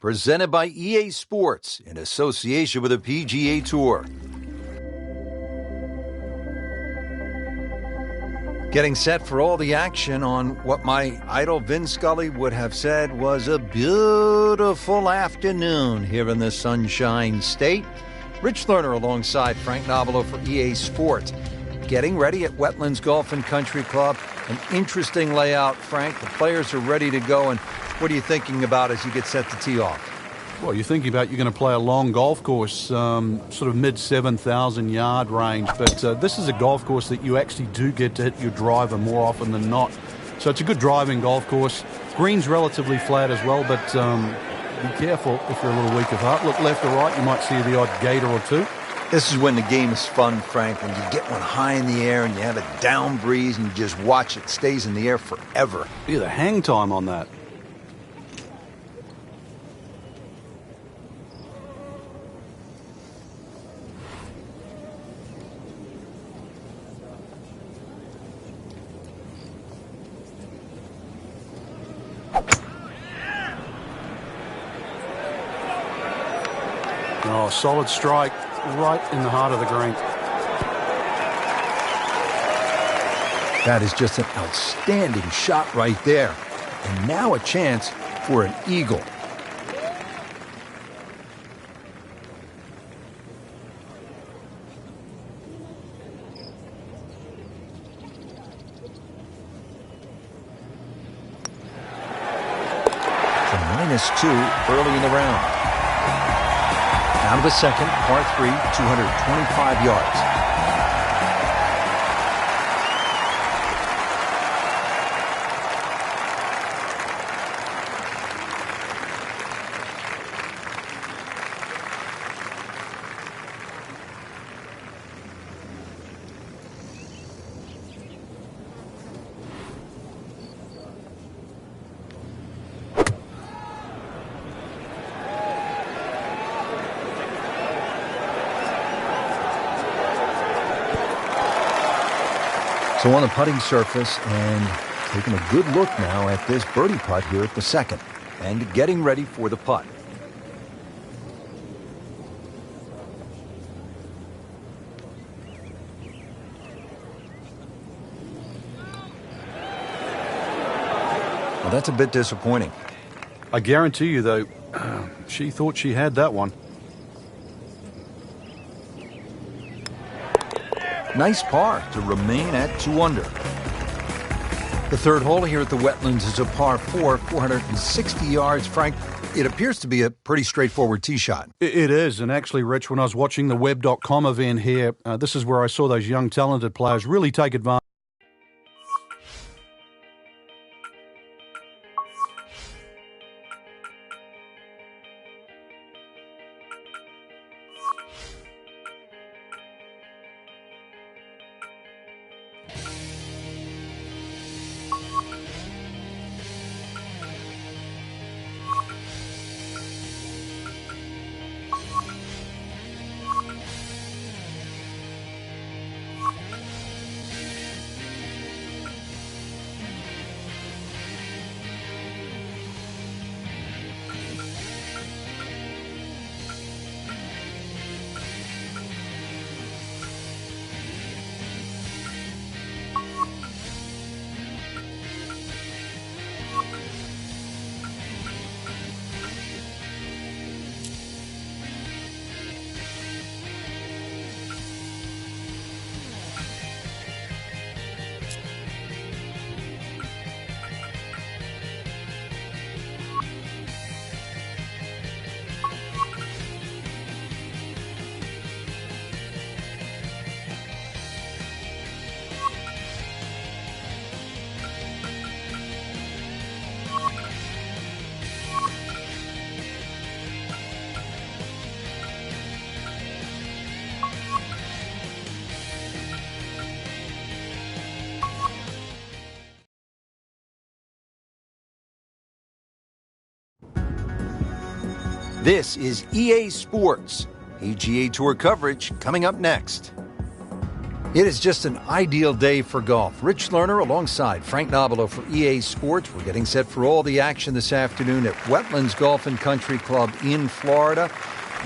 presented by EA Sports in association with the PGA Tour. Getting set for all the action on what my idol Vin Scully would have said was a beautiful afternoon here in the Sunshine State. Rich Lerner alongside Frank Nobilo for EA Sports. Getting ready at Wetlands Golf and Country Club. An interesting layout, Frank. The players are ready to go. And what are you thinking about as you get set to tee off? Well, you're thinking about you're going to play a long golf course, sort of mid-7,000 yard range. But this is a golf course that you actually do get to hit your driver more often than not. So it's a good driving golf course. Green's relatively flat as well, but be careful if you're a little weak of heart. Look left or right, you might see the odd gator or two. This is when the game is fun, Frank, when you get one high in the air and you have a down breeze and you just watch it stays in the air forever. Yeah, the hang time on that. Oh, solid strike right in the heart of the green. That is just an outstanding shot right there. And now a chance for an eagle. It's a -2 early in the round. Down to the second, par 3, 225 yards. So on the putting surface, and taking a good look now at this birdie putt here at the second, and getting ready for the putt. Well, that's a bit disappointing. I guarantee you, though, she thought she had that one. Nice par to remain at 2 under. The third hole here at the Wetlands is a par 4, 460 yards. Frank, it appears to be a pretty straightforward tee shot. It is, and actually, Rich, when I was watching the web.com event here, this is where I saw those young, talented players really take advantage. This is EA Sports. PGA Tour coverage coming up next. It is just an ideal day for golf. Rich Lerner alongside Frank Nobilo for EA Sports. We're getting set for all the action this afternoon at Wetlands Golf and Country Club in Florida.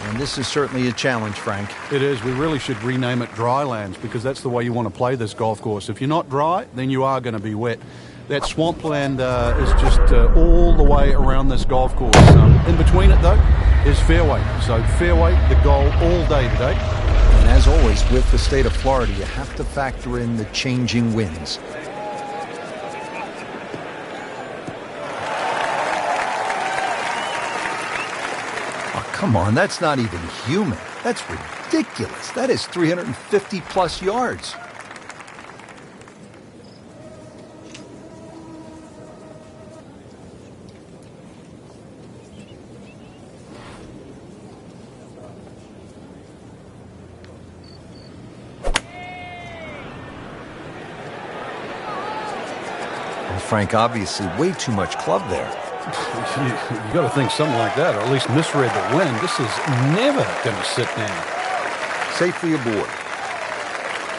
And this is certainly a challenge, Frank. It is. We really should rename it Drylands because that's the way you want to play this golf course. If you're not dry, then you are going to be wet. That swampland is just all the way around this golf course. In between it, though, is fairway. So fairway, the goal all day today. And as always, with the state of Florida, you have to factor in the changing winds. Oh, come on, that's not even human. That's ridiculous. That is 350 plus yards. Frank, obviously way too much club there. You got to think something like that, or at least misread the wind. This is never going to sit down. Safely aboard.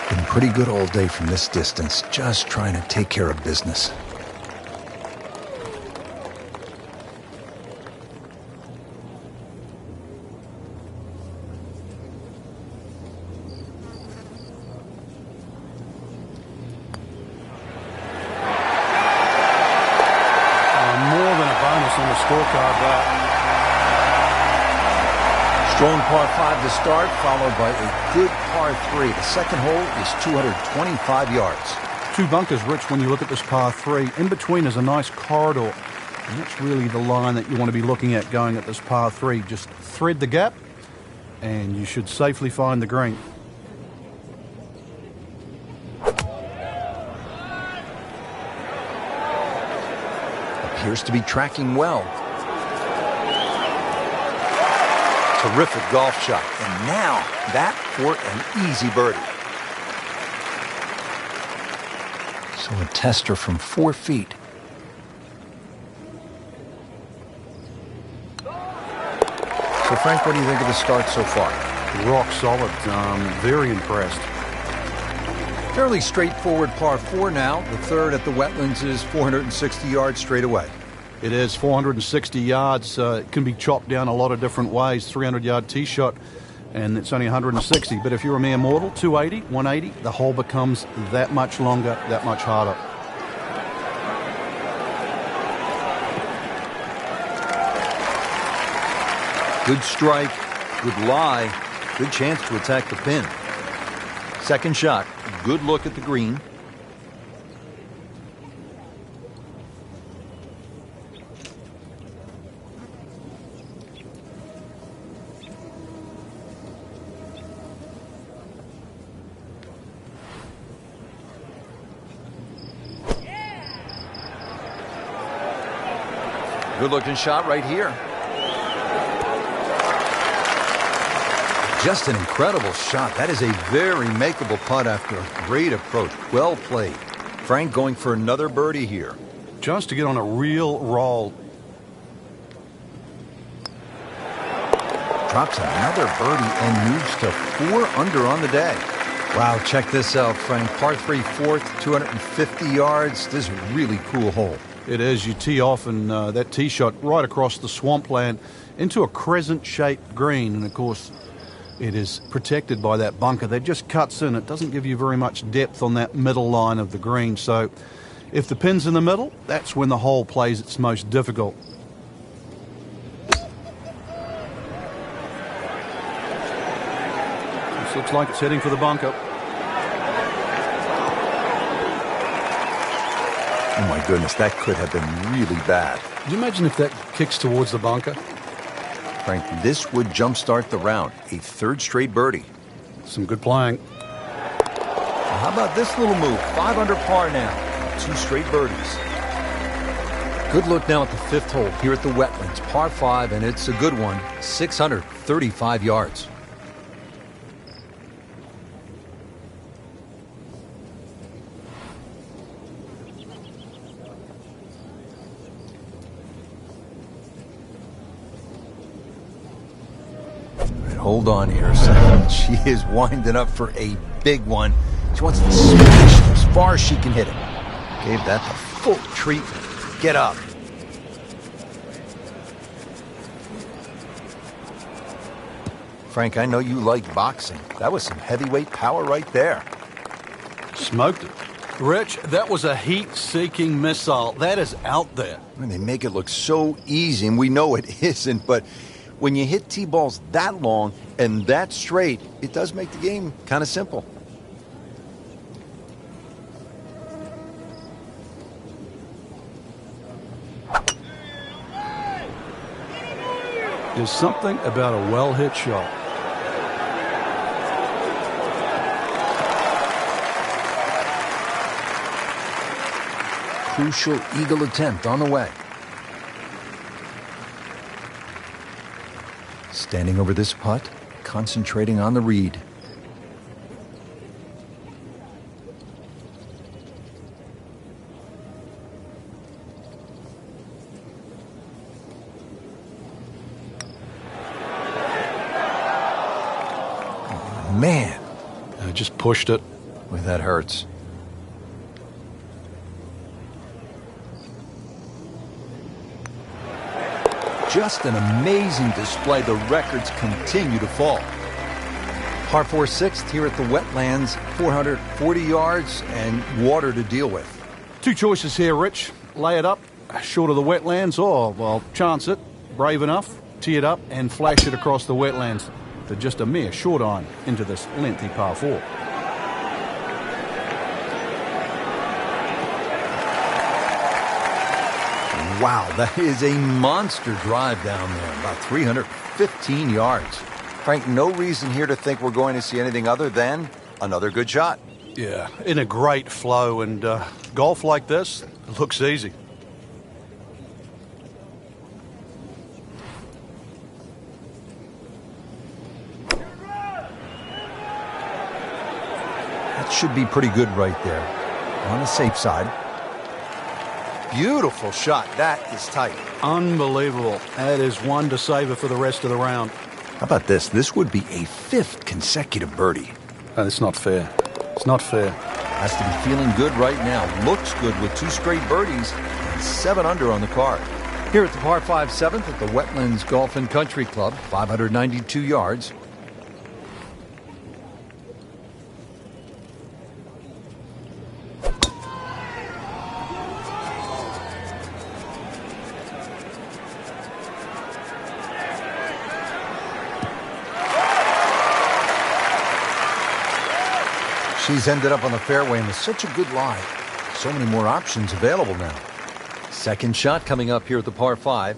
Been pretty good all day from this distance, just trying to take care of business. On the scorecard there. Strong par 5 to start, followed by a good par 3. The second hole is 225 yards. Two bunkers, Rich, when you look at this par 3. In between is a nice corridor. And that's really the line that you want to be looking at going at this par 3. Just thread the gap, and you should safely find the green. Appears to be tracking well. Terrific golf shot. And now that for an easy birdie. So a tester from 4 feet. So Frank, what do you think of the start so far? Rock solid. Very impressed. Fairly straightforward par 4 now. The third at the Wetlands is 460 yards straight away. It is 460 yards. It can be chopped down a lot of different ways. 300-yard tee shot, and it's only 160. But if you're a mere mortal, 280, 180, the hole becomes that much longer, that much harder. Good strike, good lie, good chance to attack the pin. Second shot, good look at the green. Good looking shot right here. Just an incredible shot. That is a very makeable putt after a great approach. Well played. Frank going for another birdie here. Just to get on a real roll. Drops another birdie and moves to 4 under on the day. Wow, check this out, Frank. Par 3 fourth, 250 yards. This is a really cool hole. It is. You tee off and that tee shot right across the swampland into a crescent-shaped green. And, of course, it is protected by that bunker that just cuts in. It doesn't give you very much depth on that middle line of the green. So if the pin's in the middle, that's when the hole plays its most difficult. This looks like it's heading for the bunker. Oh, my goodness, that could have been really bad. Can you imagine if that kicks towards the bunker? Frank, this would jumpstart the round. A third straight birdie. Some good playing. Well, how about this little move? 5 under par now. 2 straight birdies. Good look now at the 5th hole here at the Wetlands. Par 5, and it's a good one. 635 yards. Hold on here a second. She is winding up for a big one. She wants to smash it as far as she can hit it. Gave that the full treatment. Get up. Frank, I know you like boxing. That was some heavyweight power right there. Smoked it. Rich, that was a heat-seeking missile. That is out there. I mean, they make it look so easy, and we know it isn't, but when you hit T-balls that long and that straight, it does make the game kind of simple. There's something about a well-hit shot. Crucial eagle attempt on the way. Standing over this putt, concentrating on the read. Oh, man. I just pushed it. Boy, that hurts. Just an amazing display. The records continue to fall. Par 4 sixth here at the wetlands, 440 yards and water to deal with. Two choices here, Rich. Lay it up, short of the wetlands, or, well, chance it, brave enough, tee it up and flash it across the wetlands to just a mere short iron into this lengthy par 4. Wow, that is a monster drive down there, about 315 yards. Frank, no reason here to think we're going to see anything other than another good shot. Yeah, in a great flow, and golf like this looks easy. That should be pretty good right there. On the safe side. Beautiful shot. That is tight. Unbelievable. That is one to savor for the rest of the round. How about this? This would be a 5th consecutive birdie. That's not fair. It's not fair. Has to be feeling good right now. Looks good with 2 straight birdies and 7 under on the card. Here at the par 5 7th at the Wetlands Golf and Country Club, 592 yards. She's ended up on the fairway and with such a good lie. So many more options available now. Second shot coming up here at the par 5.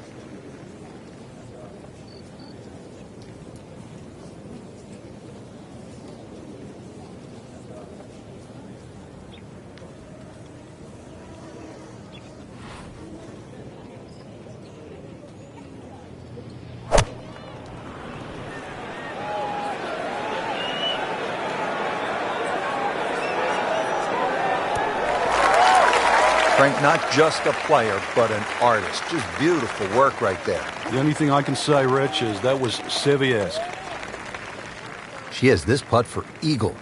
Frank, not just a player, but an artist. Just beautiful work right there. The only thing I can say, Rich, is that was Seve-esque. She has this putt for eagle.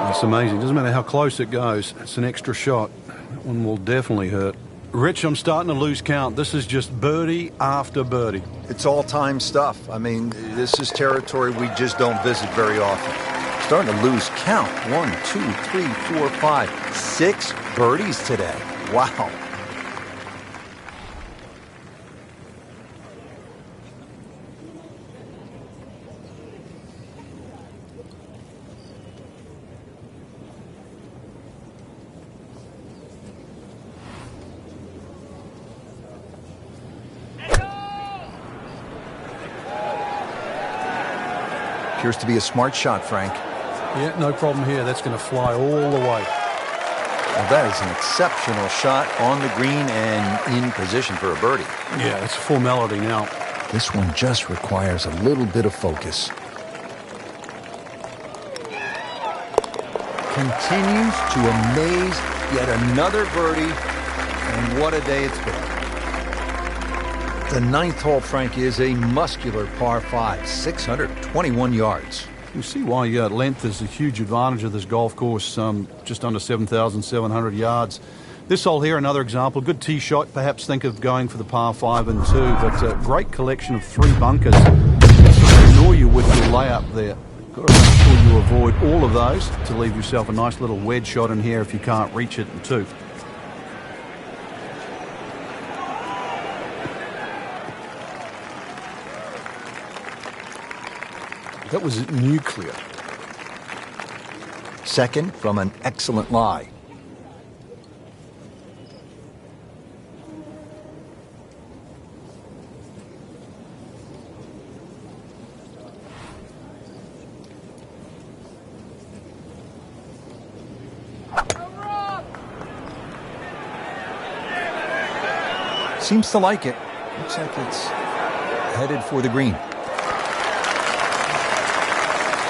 It's amazing. Doesn't matter how close it goes. It's an extra shot. That one will definitely hurt. Rich, I'm starting to lose count. This is just birdie after birdie. It's all-time stuff. I mean, this is territory we just don't visit very often. Starting to lose count. 1, 2, 3, 4, 5, 6 birdies today. Wow. Appears to be a smart shot, Frank. Yeah, no problem here. That's going to fly all the way. Well, that is an exceptional shot on the green and in position for a birdie. Yeah, it's a formality now. This one just requires a little bit of focus. Continues to amaze. Yet another birdie, and what a day it's been. The ninth hole, Frank, is a muscular par 5, 621 yards. You see why length is a huge advantage of this golf course, just under 7,700 yards. This hole here, another example, good tee shot. Perhaps think of going for the par 5 and 2, but a great collection of 3 bunkers. Ignore you with your layup there. Got to make sure you avoid all of those to leave yourself a nice little wedge shot in here if you can't reach it in 2. That was nuclear. Second from an excellent lie. Seems to like it. Looks like it's headed for the green.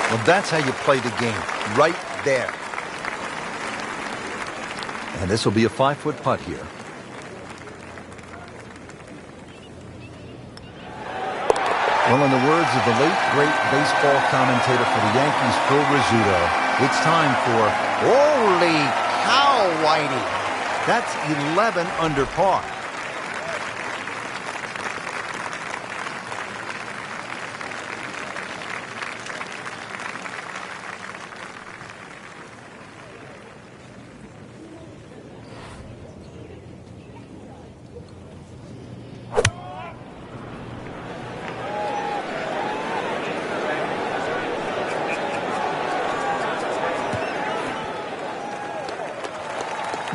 Well, that's how you play the game, right there. And this will be a 5-foot putt here. Well, in the words of the late, great baseball commentator for the Yankees, Phil Rizzuto, it's time for holy cow, Whitey. That's 11 under par.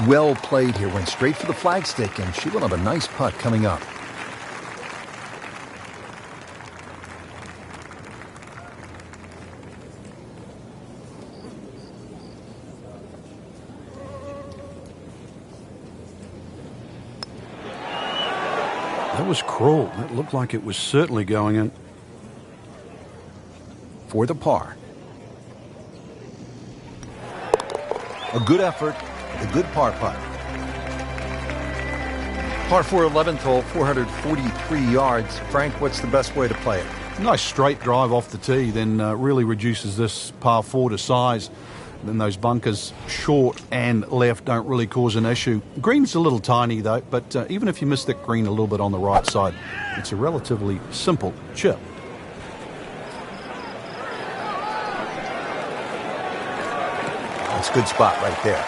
Well played here, went straight for the flagstick, and she will have a nice putt coming up. That was cruel. That looked like it was certainly going in. For the par. A good effort. A good par putt. Par 4, 11th hole, 443 yards. Frank, what's the best way to play it? Nice straight drive off the tee, then really reduces this par 4 to size. Then those bunkers short and left don't really cause an issue. Green's a little tiny though, but even if you miss that green a little bit on the right side, it's a relatively simple chip. That's a good spot right there.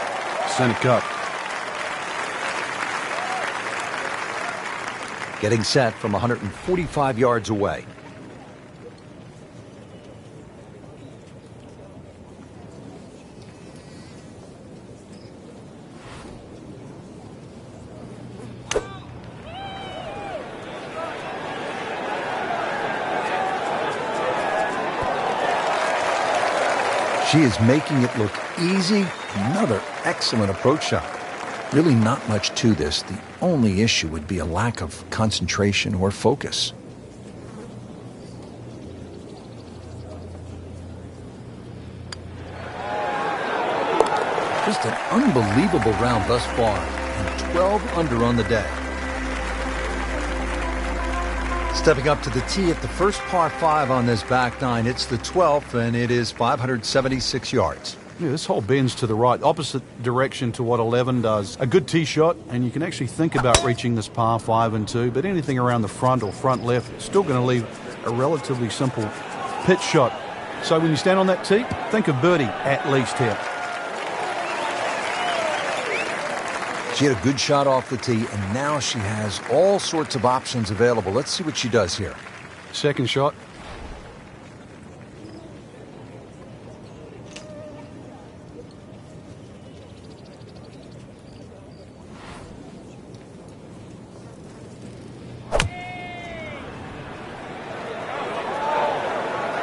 Center cut. Getting set from 145 yards away. She is making it look easy. Another excellent approach shot. Really not much to this. The only issue would be a lack of concentration or focus. Just an unbelievable round thus far, and 12 under on the day. Stepping up to the tee at the first par 5 on this back nine. It's the 12th, and it is 576 yards. Yeah, this hole bends to the right, opposite direction to what 11 does. A good tee shot, and you can actually think about reaching this par 5 and 2, but anything around the front or front left, it's still going to leave a relatively simple pitch shot. So when you stand on that tee, think of birdie at least here. She had a good shot off the tee, and now she has all sorts of options available. Let's see what she does here. Second shot.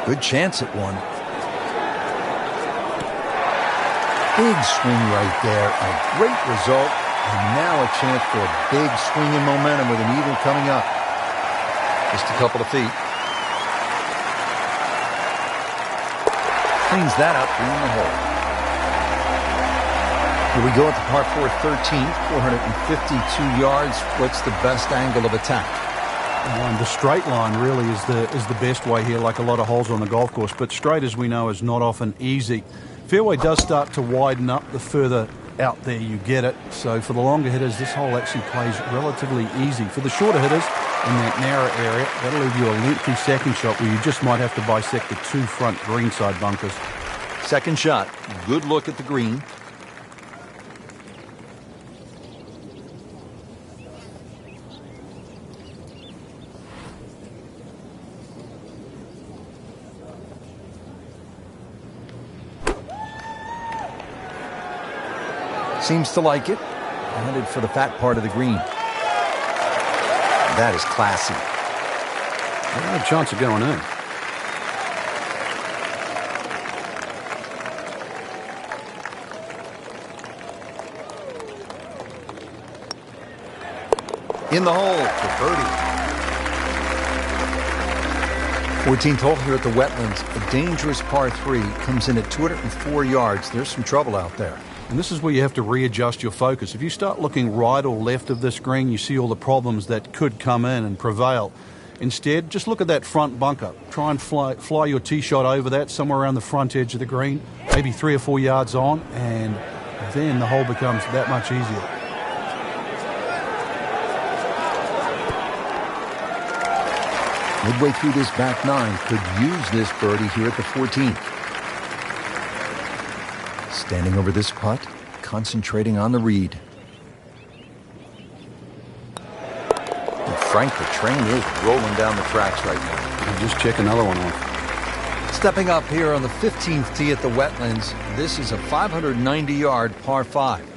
Good chance at one. Big swing right there. A great result. And now a chance for a big swing in momentum with an eagle coming up. Just a couple of feet. Cleans that up in the hole. Here we go at the par 4 13th, 452 yards. What's the best angle of attack? And the straight line really is the best way here, like a lot of holes on the golf course. But straight, as we know, is not often easy. Fairway does start to widen up the further out there you get it. So for the longer hitters, this hole actually plays relatively easy. For the shorter hitters in that narrow area, that'll leave you a lengthy second shot where you just might have to bisect the two front greenside bunkers. Second shot. Good look at the green. Seems to like it. Headed for the fat part of the green. That is classy. They have a chance of going in. In the hole for birdie. 14th hole here at the Wetlands. A dangerous par 3 comes in at 204 yards. There's some trouble out there. And this is where you have to readjust your focus. If you start looking right or left of this green, you see all the problems that could come in and prevail. Instead, just look at that front bunker. Try and fly your tee shot over that, somewhere around the front edge of the green, maybe 3 or 4 yards on, and then the hole becomes that much easier. Midway through this back 9, could use this birdie here at the 14th. Standing over this putt, concentrating on the read. And Frank, the train is rolling down the tracks right now. And just check another one off. Stepping up here on the 15th tee at the Wetlands, this is a 590-yard par 5.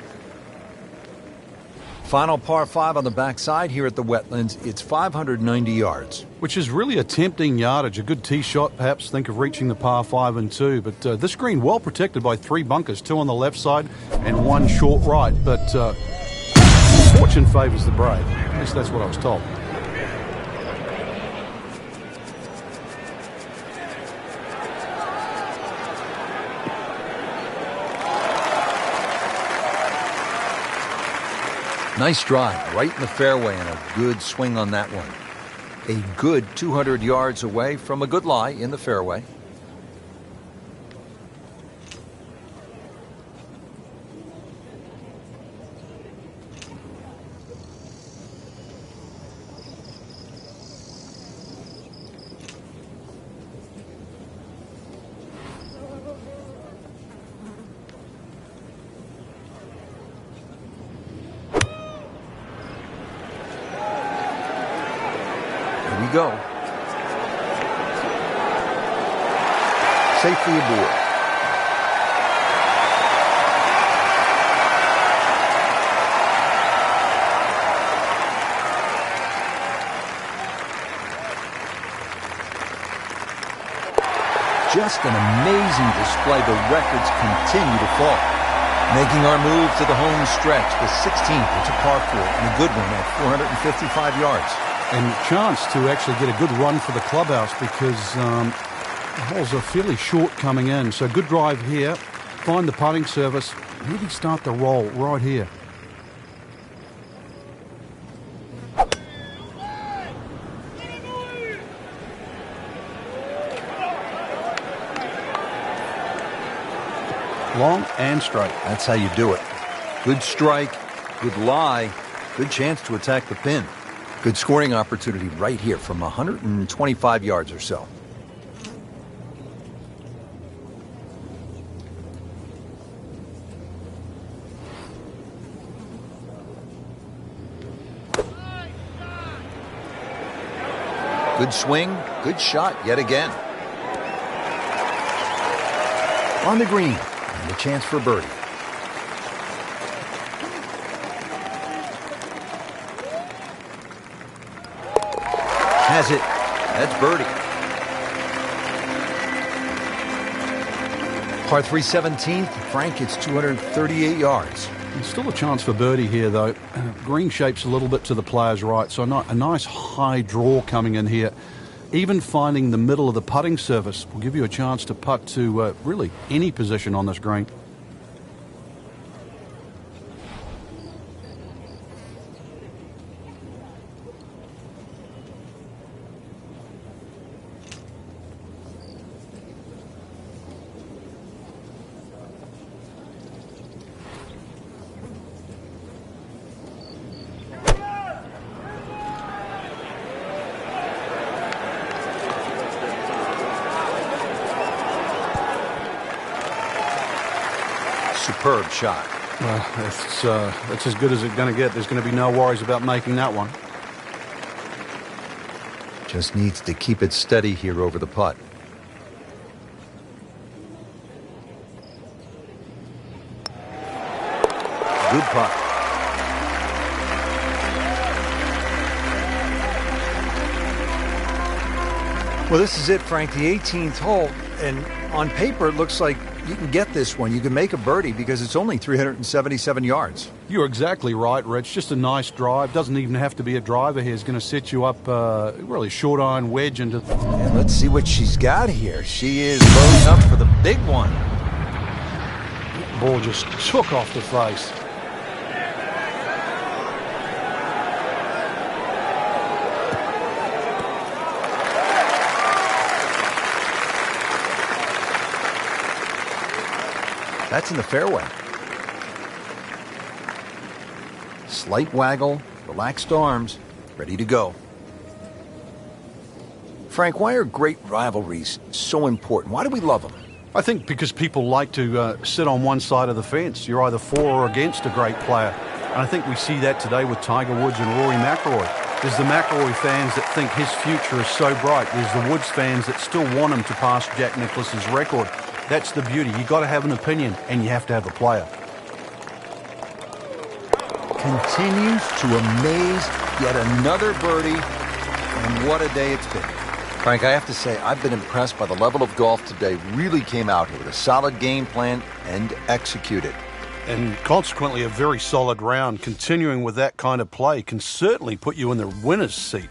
Final par 5 on the backside here at the Wetlands. It's 590 yards. Which is really a tempting yardage. A good tee shot, perhaps think of reaching the par 5 and 2. But this green well protected by 3 bunkers, 2 on the left side and 1 short right. But fortune favours the brave. At least that's what I was told. Nice drive, right in the fairway, and a good swing on that one. A good 200 yards away from a good lie in the fairway. Go. Safely aboard. Just an amazing display. The records continue to fall. Making our move to the home stretch, the 16th. It's a par 4 and a good one at 455 yards. And chance to actually get a good run for the clubhouse because the holes are fairly short coming in. So good drive here. Find the putting surface. Maybe start the roll right here. Long and straight. That's how you do it. Good strike, good lie, good chance to attack the pin. Good scoring opportunity right here from 125 yards or so. Good swing, good shot yet again. On the green, and a chance for birdie. Has it. That's birdie. Par 3 17th. Frank, it's 238 yards. There's still a chance for birdie here, though. Green shape's a little bit to the player's right, so a nice high draw coming in here. Even finding the middle of the putting surface will give you a chance to putt to really any position on this green. superb shot. Well, that's as good as it's going to get. There's going to be no worries about making that one. Just needs to keep it steady here over the putt. Good putt. Well, this is it, Frank, the 18th hole, and on paper it looks like you can get this one. You can make a birdie because it's only 377 yards. You're exactly right, Rich. Just a nice drive. Doesn't even have to be a driver here. It's going to set you up really short iron wedge into... And let's see what she's got here. She is loading up for the big one. Ball just took off the face. That's in the fairway. Slight waggle, relaxed arms, ready to go. Frank, why are great rivalries so important? Why do we love them? I think because people like to sit on one side of the fence. You're either for or against a great player. And I think we see that today with Tiger Woods and Rory McIlroy. There's the McIlroy fans that think his future is so bright. There's the Woods fans that still want him to pass Jack Nicklaus's record. That's the beauty. You've got to have an opinion, and you have to have a player. Continues to amaze, yet another birdie, and what a day it's been. Frank, I have to say, I've been impressed by the level of golf today. Really came out here with a solid game plan and executed. And consequently, a very solid round. Continuing with that kind of play can certainly put you in the winner's seat.